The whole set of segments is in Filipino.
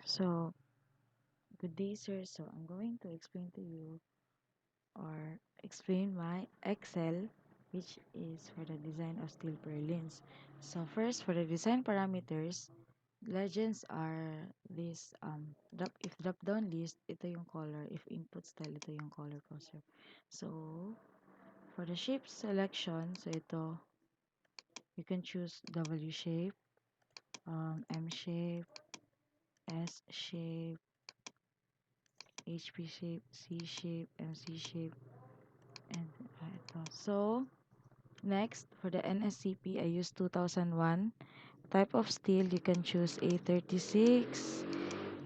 So, good day, sir. So, I'm going to explain to you or explain my Excel, which is for the design of steel purlins. So, first, for the design parameters, legends are this, if drop down list, ito yung color. If input style, ito yung color ko, sir. So, for the shape selection, so ito, you can choose W shape, M shape, S shape, HP shape, C shape, MC shape, and ito. So, next, for the NSCP, I use 2001. Type of steel, you can choose A36,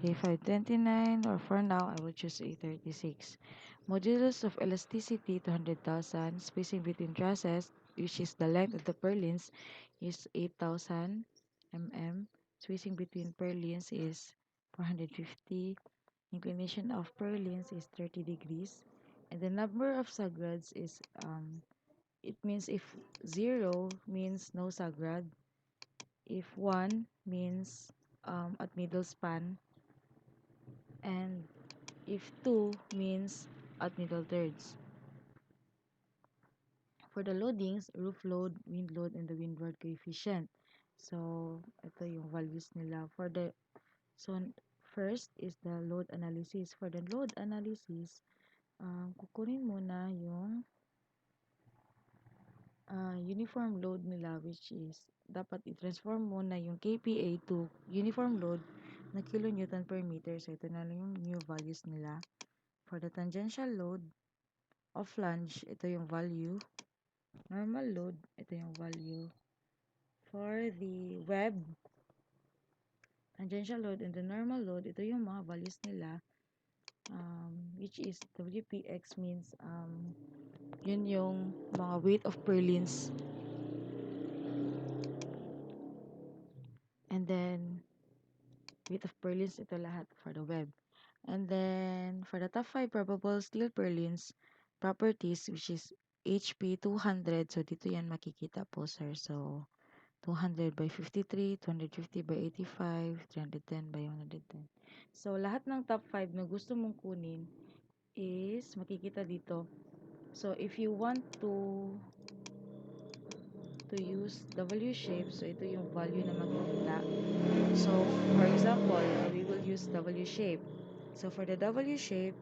A529, or for now, I will choose A36. Modulus of elasticity, 200,000. Spacing between trusses, which is the length of the purlins, is 8,000 mm. Spacing between purlins is 450. Inclination of purlins is 30 degrees. And the number of sagrads is, it means if 0 means no sagrad, if 1 means at middle span, and if 2 means at middle thirds. For the loadings, roof load, wind load, and the windward coefficient. So, ito yung values nila. So, first is the load analysis. For the load analysis, kukunin muna yung uniform load nila, which is dapat i-transform muna yung KPA to uniform load na kilonewton per meter. So, ito na lang yung new values nila. For the tangential load of flange, ito yung value. Normal load, ito yung value. For the web, tangential load and the normal load, ito yung mga values nila. Which is WPX means yun yung mga weight of purlins. And then, weight of purlins, ito lahat for the web. And then, for the top 5 probable steel purlins properties, which is HP 200. So, dito yan makikita po, sir. So, 200 by 53, 250 by 85, 310 by 110. So, lahat ng top 5 na gusto mong kunin is makikita dito. So, if you want to use W shape, so ito yung value na makikita. So, for example, we will use W shape. So, for the W shape,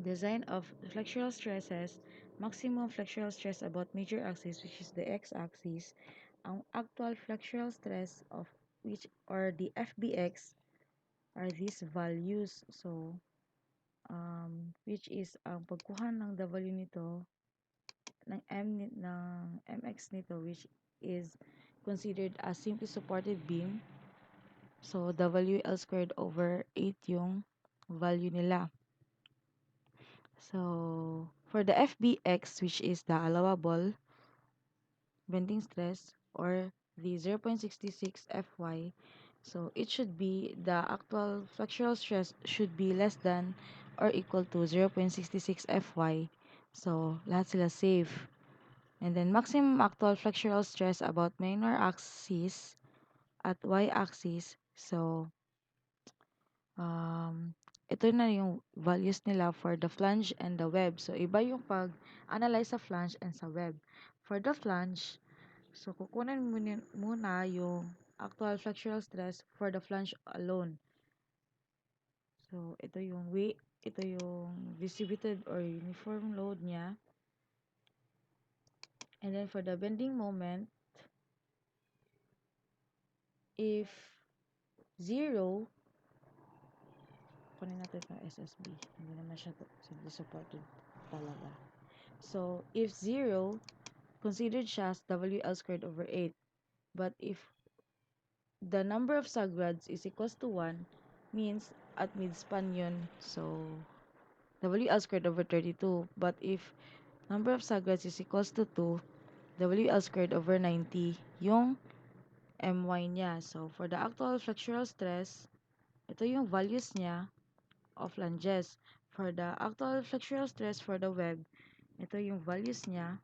design of flexural stresses, maximum flexural stress about major axis, which is the x-axis, ang actual flexural stress of which, or the FBX, are these values. So, which is ang pagkuha ng W nito, ng MX nito, which is considered as simply supported beam. So, WL squared over 8 yung value nila. So, for the FBX, which is the allowable bending stress, or the 0.66 Fy, so it should be, the actual flexural stress should be less than or equal to 0.66 Fy. So, lahat sila safe. And then, maximum actual flexural stress about minor axis at y-axis. So, ito na yung values nila for the flange and the web. So, iba yung pag-analyze sa flange and sa web. For the flange, so kukunan muna yung actual flexural stress for the flange alone. So, ito yung weight, ito yung distributed or uniform load niya. And then, for the bending moment, if 0, kunin natin yung SSB. Hindi naman siya supported talaga. So, if 0, considered siya as WL squared over 8. But if the number of sagrads is equals to 1, means at midspan yun. So, WL squared over 32. But if number of sagrads is equals to 2, WL squared over 90 yung MY niya. So, for the actual flexural stress, ito yung values niya of flanges. For the actual flexural stress for the web, ito yung values niya,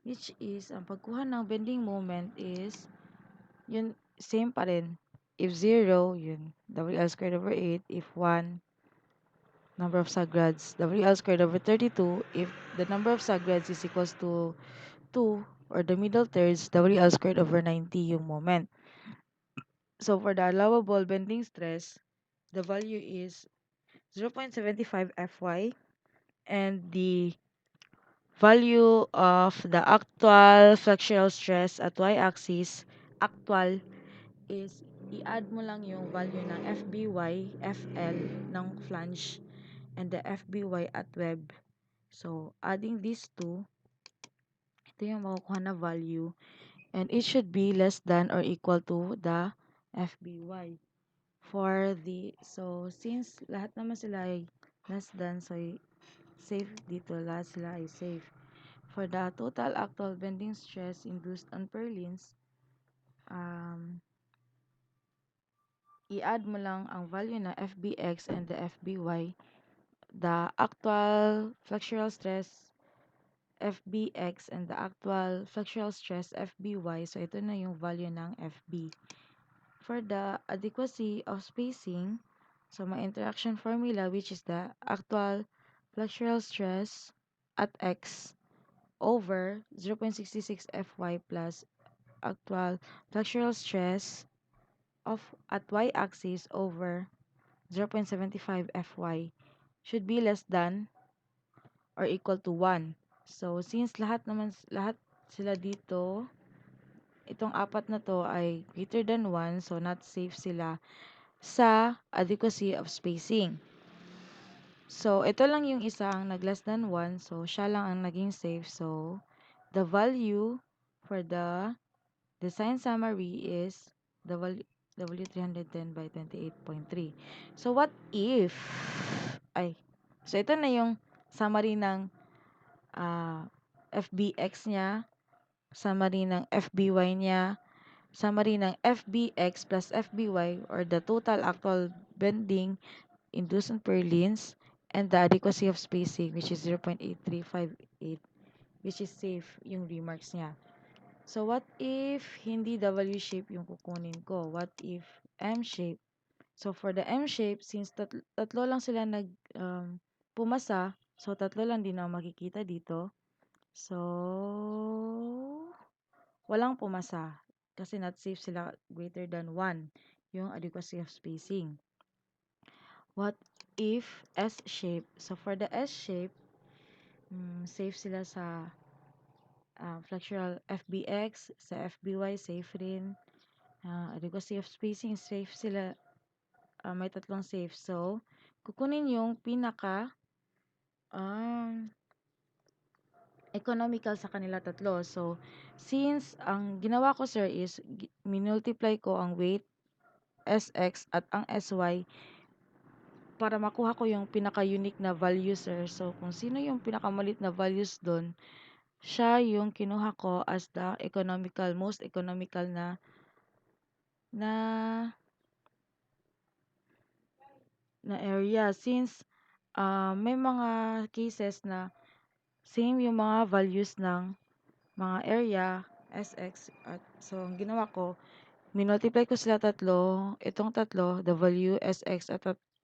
which is, ang pagkuha ng bending moment is, yun, same pa rin. If 0, yun, WL squared over 8. If 1, number of subgrads, WL squared over 32. If the number of subgrads is equals to 2, or the middle thirds, WL squared over 90 yung moment. So for the allowable bending stress, the value is 0.75 Fy, and the value of the actual flexural stress at y-axis, actual, is i-add mo lang yung value ng FBY, FL ng flange, and the FBY at web. So, adding these two, ito yung makukuha na value, and it should be less than or equal to the FBY. Since lahat naman sila ay less than, so safe dito, lahat sila ay safe. For the total actual bending stress induced on purlins, i-add mo lang ang value na FBX and the FBY. The actual flexural stress FBX and the actual flexural stress FBY. So, ito na yung value ng FB. For the adequacy of spacing, so my interaction formula, which is the actual flexural stress at X over 0.66 Fy plus actual flexural stress at y-axis over 0.75 Fy should be less than or equal to 1. So, since lahat sila dito, itong apat na to ay greater than 1, so not safe sila sa adequacy of spacing. So, ito lang yung isang nag less than 1, so siya lang ang naging safe. So, the value for the design summary is W310 by 28.3. So, what if, so ito na yung summary ng FBX niya, summary ng FBY niya, summary ng FBX plus FBY, or the total actual bending induced on purlins, and the adequacy of spacing, which is 0.8358, which is safe yung remarks niya. So, what if hindi W shape yung kukunin ko? What if M shape? So, for the M shape, since tatlo lang sila pumasa, so tatlo lang din ang makikita dito. So, walang pumasa kasi not safe sila greater than 1 yung adequacy of spacing. What if S shape? So, for the S shape, safe sila sa flexural FBX, sa FBY, safe rin. Adequacy of spacing, safe sila. May tatlong safe. So, kukunin yung pinaka economical sa kanila tatlo. So, since ang ginawa ko, sir, is minultiply ko ang weight SX at ang SY para makuha ko yung pinaka-unique na value, sir. So, kung sino yung pinakamalit na values doon, siya yung kinuha ko as the most economical na area. Since may mga cases na same yung mga values ng mga area, SX, so ang ginawa ko, minultiply ko sila tatlo, itong tatlo, the value SX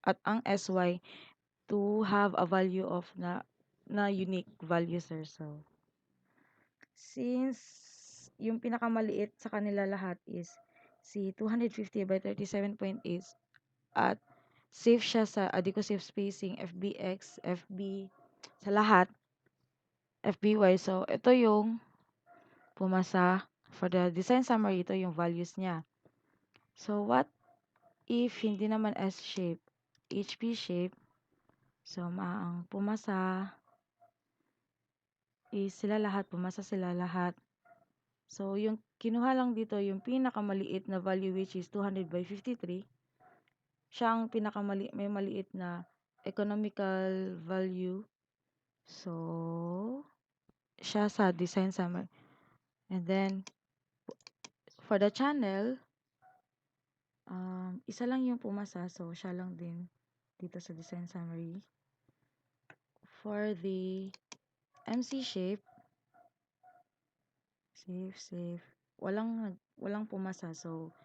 at ang SY, to have a value of na unique value, sir. So, since yung pinakamaliit sa kanila lahat is si 250 by 37.8 at safe siya sa adequacy of spacing, FBX, FB, sa lahat, FBY. So, ito yung pumasa. For the design summary, ito yung values niya. So, what if hindi naman S shape, HP shape? So, ang pumasa is pumasa sila lahat. So, yung kinuha lang dito, yung pinakamaliit na value, which is 200 by 53, siya ang may maliit na economical value. So, siya sa design summary. And then, for the channel, isa lang yung pumasa. So, siya lang din dito sa design summary. For the MC shape, safe. Walang pumasa. So,